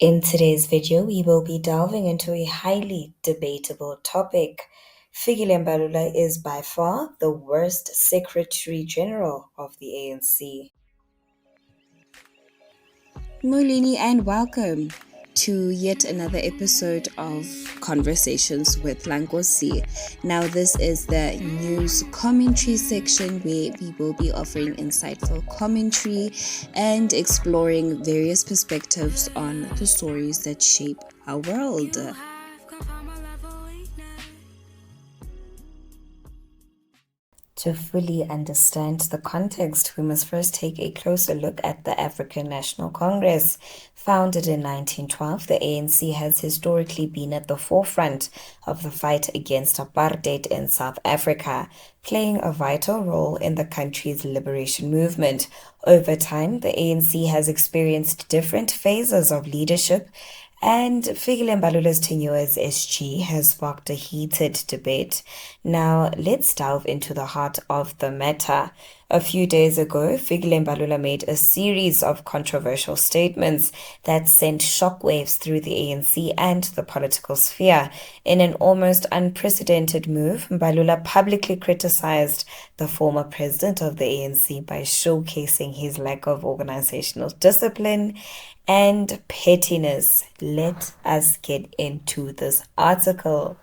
In today's video, we will be delving into a highly debatable topic. Fikile Mbalula is by far the worst Secretary General of the ANC. Molini, and welcome to yet another episode of Conversations with Nkosi. Now, this is the news commentary section where we will be offering insightful commentary and exploring various perspectives on the stories that shape our world. To fully understand the context, we must first take a closer look at the African National Congress. Founded in 1912, the ANC has historically been at the forefront of the fight against apartheid in South Africa, playing a vital role in the country's liberation movement. Over time, the ANC has experienced different phases of leadership, and Fikile Mbalula's tenure as SG has sparked a heated debate. Now, let's delve into the heart of the matter. A few days ago, Fikile Mbalula made a series of controversial statements that sent shockwaves through the ANC and the political sphere. In an almost unprecedented move, Mbalula publicly criticized the former president of the ANC by showcasing his lack of organizational discipline and pettiness. Let us get into this article.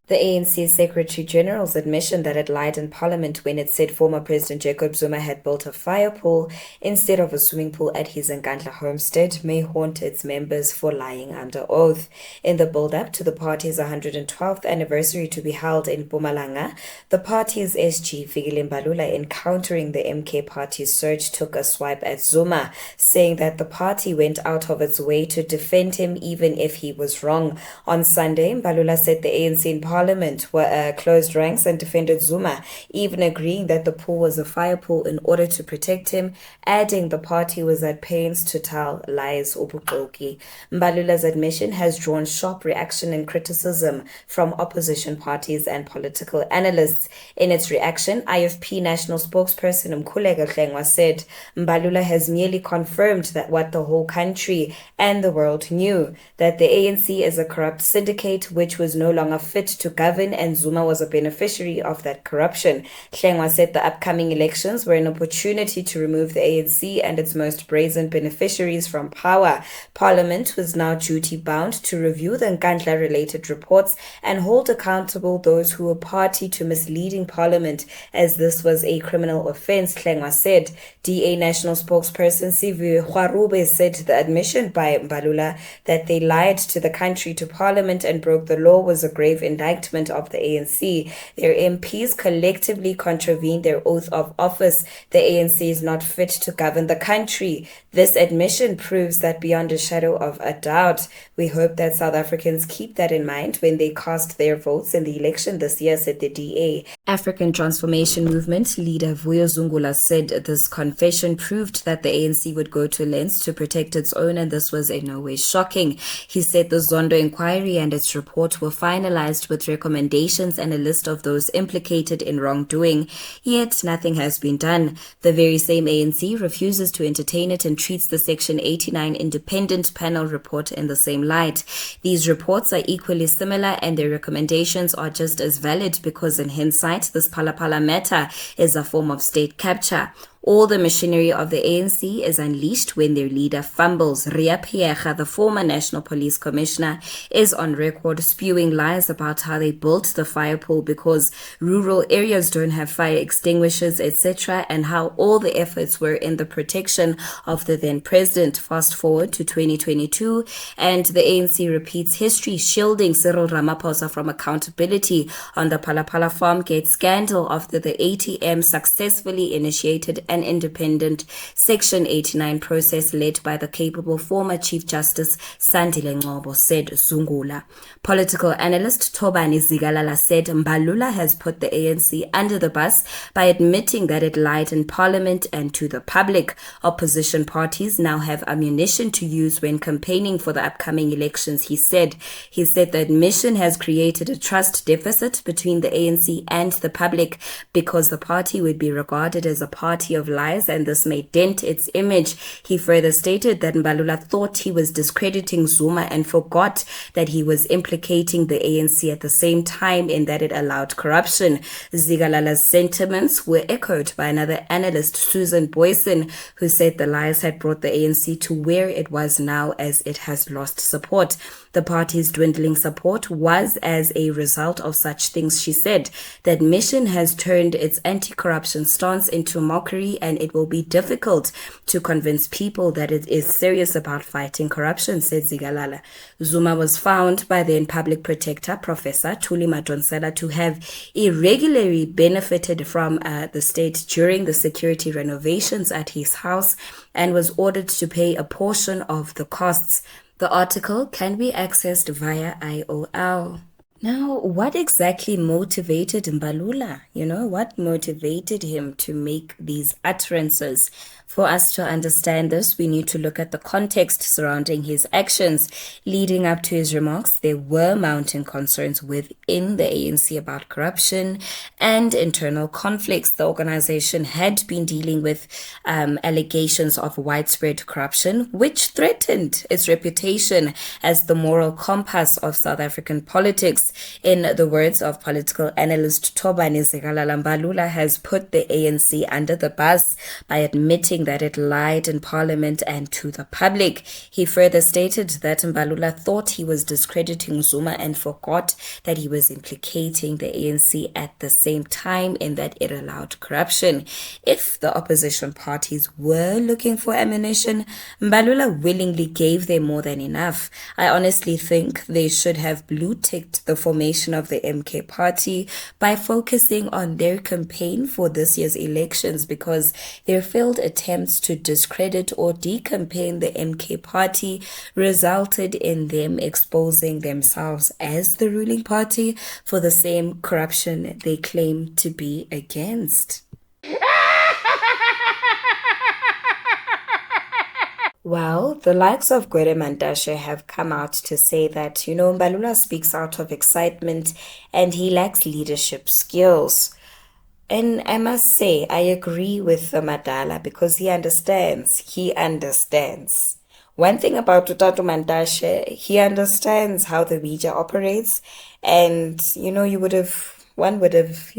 The ANC Secretary General's admission that it lied in Parliament when it said former President Jacob Zuma had built a fire pool instead of a swimming pool at his Nkandla homestead may haunt its members for lying under oath. In the build-up to the party's 112th anniversary to be held in Mpumalanga, the party's SG Fikile Mbalula, encountering the MK party's surge, took a swipe at Zuma, saying that the party went out of its way to defend him even if he was wrong. On Sunday, Mbalula said the ANC in Parliament were closed ranks and defended Zuma, even agreeing that the pool was a fire pool in order to protect him, adding the party was at pains to tell lies ubuxoki. Mbalula's admission has drawn sharp reaction and criticism from opposition parties and political analysts. In its reaction, IFP national spokesperson Nkosi said Mbalula has merely confirmed that what the whole country and the world knew, that the ANC is a corrupt syndicate which was no longer fit to govern, and Zuma was a beneficiary of that corruption. Hlengwa said the upcoming elections were an opportunity to remove the ANC and its most brazen beneficiaries from power. Parliament was now duty-bound to review the Nkandla-related reports and hold accountable those who were party to misleading Parliament, as this was a criminal offense, Hlengwa said. DA national spokesperson Sivu Khwarube said the admission by Mbalula that they lied to the country, to Parliament, and broke the law was a grave indictment of the ANC. Their MPs collectively contravened their oath of office. The ANC is not fit to govern the country. This admission proves that beyond a shadow of a doubt. We hope that South Africans keep that in mind when they cast their votes in the election this year, said the DA. African Transformation Movement leader Vuyo Zungula said this confession proved that the ANC would go to lengths to protect its own, and this was in no way shocking. He said the Zondo inquiry and its report were finalized with recommendations and a list of those implicated in wrongdoing, yet nothing has been done. The very same ANC refuses to entertain it and treats the Section 89 independent panel report in the same light. These reports are equally similar and their recommendations are just as valid because in hindsight, this Phala matter is a form of state capture. All the machinery of the ANC is unleashed when their leader fumbles. Ria Piecha, the former National Police Commissioner, is on record spewing lies about how they built the fire pool because rural areas don't have fire extinguishers, etc., and how all the efforts were in the protection of the then president. Fast forward to 2022, and the ANC repeats history, shielding Cyril Ramaphosa from accountability on the Phala farm gate scandal after the ATM successfully initiated an independent Section 89 process led by the capable former Chief Justice Sandile Ngcobo, said Zungula. Political analyst Thobani Zikalala said Mbalula has put the ANC under the bus by admitting that it lied in Parliament and to the public. Opposition parties now have ammunition to use when campaigning for the upcoming elections, he said. He said the admission has created a trust deficit between the ANC and the public because the party would be regarded as a party of of lies, and this may dent its image. He further stated that Mbalula thought he was discrediting Zuma and forgot that he was implicating the ANC at the same time in that it allowed corruption. Zikalala's sentiments were echoed by another analyst, Susan Boyson, who said the lies had brought the ANC to where it was now as it has lost support. The party's dwindling support was as a result of such things, she said. The admission has turned its anti-corruption stance into mockery, and it will be difficult to convince people that it is serious about fighting corruption, said Zikalala. Zuma was found by the Public Protector, Professor Thuli Madonsela, to have irregularly benefited from the state during the security renovations at his house and was ordered to pay a portion of the costs. The article can be accessed via IOL. Now, what exactly motivated Mbalula? What motivated him to make these utterances? For us to understand this, we need to look at the context surrounding his actions. Leading up to his remarks, there were mounting concerns within the ANC about corruption and internal conflicts. The organization had been dealing with allegations of widespread corruption, which threatened its reputation as the moral compass of South African politics. In the words of political analyst Thobani Zikalala, Mbalula has put the ANC under the bus by admitting that it lied in Parliament and to the public. He further stated that Mbalula thought he was discrediting Zuma and forgot that he was implicating the ANC at the same time in that it allowed corruption. If the opposition parties were looking for ammunition, Mbalula willingly gave them more than enough. I honestly think they should have blue-ticked the formation of the MK party by focusing on their campaign for this year's elections, because their failed attempts to discredit or decampaign the MK party resulted in them exposing themselves as the ruling party for the same corruption they claim to be against. Well, the likes of Gwede Mantashe have come out to say that, Mbalula speaks out of excitement and he lacks leadership skills. And I must say, I agree with the Madala because he understands. One thing about Utatu Mantashe, he understands how the media operates. And, one would have,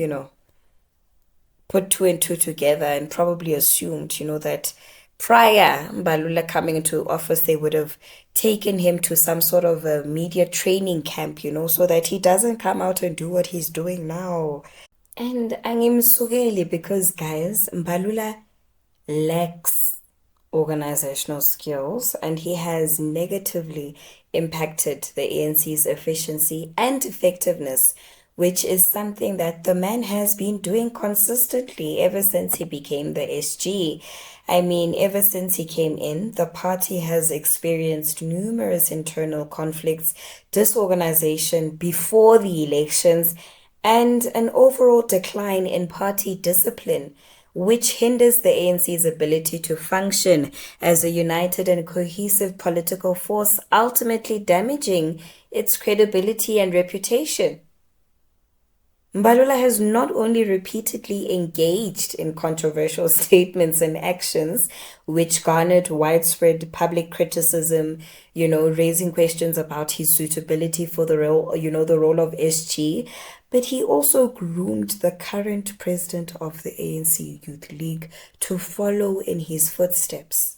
put two and two together and probably assumed, that prior Mbalula coming into office, they would have taken him to some sort of a media training camp, so that he doesn't come out and do what he's doing now. And angimsukeli because, guys, Mbalula lacks organizational skills and he has negatively impacted the ANC's efficiency and effectiveness, which is something that the man has been doing consistently ever since he became the SG. I mean, ever since he came in, the party has experienced numerous internal conflicts, disorganization before the elections, and an overall decline in party discipline, which hinders the ANC's ability to function as a united and cohesive political force, ultimately damaging its credibility and reputation. Mbalula has not only repeatedly engaged in controversial statements and actions, which garnered widespread public criticism, raising questions about his suitability for the role, the role of SG, but he also groomed the current president of the ANC Youth League to follow in his footsteps.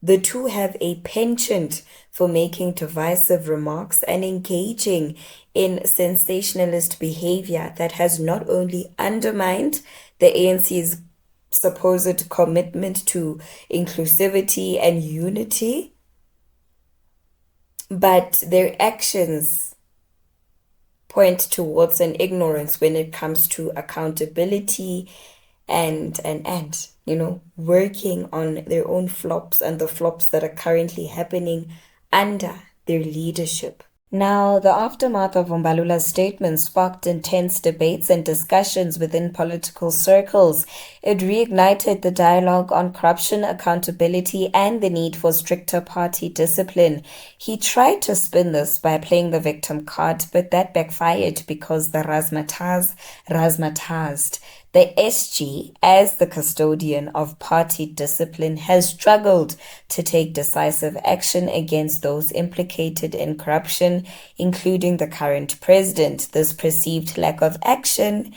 The two have a penchant for making divisive remarks and engaging in sensationalist behavior that has not only undermined the ANC's supposed commitment to inclusivity and unity, but their actions point towards an ignorance when it comes to accountability and working on their own flops and the flops that are currently happening under their leadership. Now, the aftermath of Mbalula's statement sparked intense debates and discussions within political circles. It reignited the dialogue on corruption, accountability, and the need for stricter party discipline. He tried to spin this by playing the victim card, but that backfired because the Razzmatazz. The SG, as the custodian of party discipline, has struggled to take decisive action against those implicated in corruption, including the current president. This perceived lack of action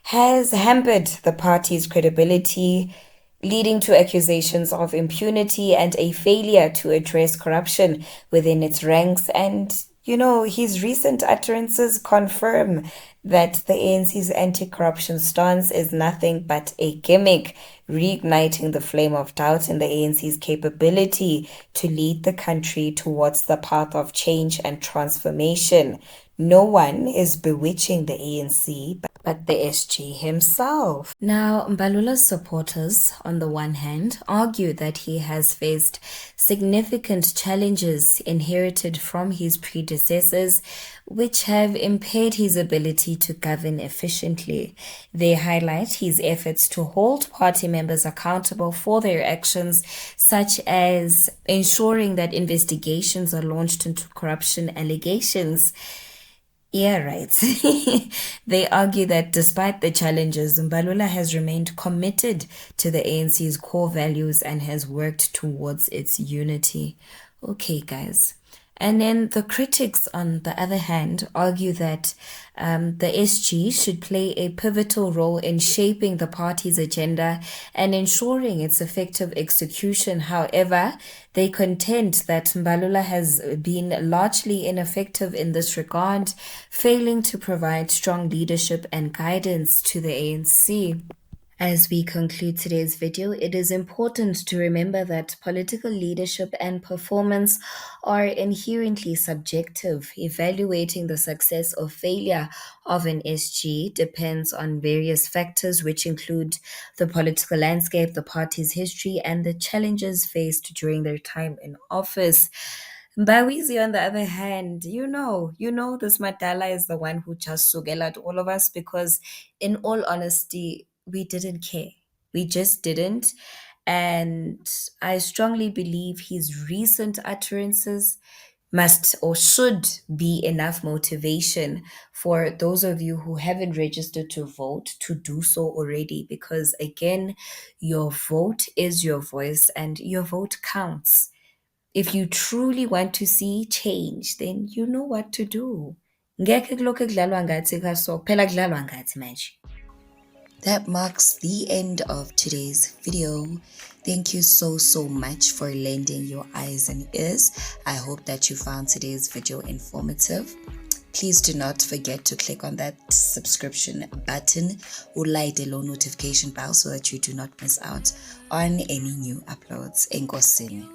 has hampered the party's credibility, leading to accusations of impunity and a failure to address corruption within its ranks. And, his recent utterances confirm that the ANC's anti corruption stance is nothing but a gimmick, reigniting the flame of doubt in the ANC's capability to lead the country towards the path of change and transformation. No one is bewitching the ANC but the SG himself. Now, Mbalula's supporters, on the one hand, argue that he has faced significant challenges inherited from his predecessors, which have impaired his ability to govern efficiently. They highlight his efforts to hold party members accountable for their actions, such as ensuring that investigations are launched into corruption allegations. Yeah, right. They argue that despite the challenges, Mbalula has remained committed to the ANC's core values and has worked towards its unity. Okay, guys. And then the critics, on the other hand, argue that the SG should play a pivotal role in shaping the party's agenda and ensuring its effective execution. However, they contend that Mbalula has been largely ineffective in this regard, failing to provide strong leadership and guidance to the ANC. As we conclude today's video, it is important to remember that political leadership and performance are inherently subjective. Evaluating the success or failure of an SG depends on various factors, which include the political landscape, the party's history, and the challenges faced during their time in office. Mbawizi, on the other hand, this Madala is the one who just sugelat all of us because, in all honesty, we didn't care. We just didn't. And I strongly believe his recent utterances must or should be enough motivation for those of you who haven't registered to vote to do so already, because again, your vote is your voice and your vote counts. If you truly want to see change, then you know what to do. Ngekhe kulokhu kudlalwa ngathi kaso, phela kudlalwa ngathi manje. That marks the end of today's video. Thank you so much for lending your eyes and ears. I hope that you found today's video informative. Please do not forget to click on that subscription button or light the notification bell so that you do not miss out on any new uploads. Nkosi.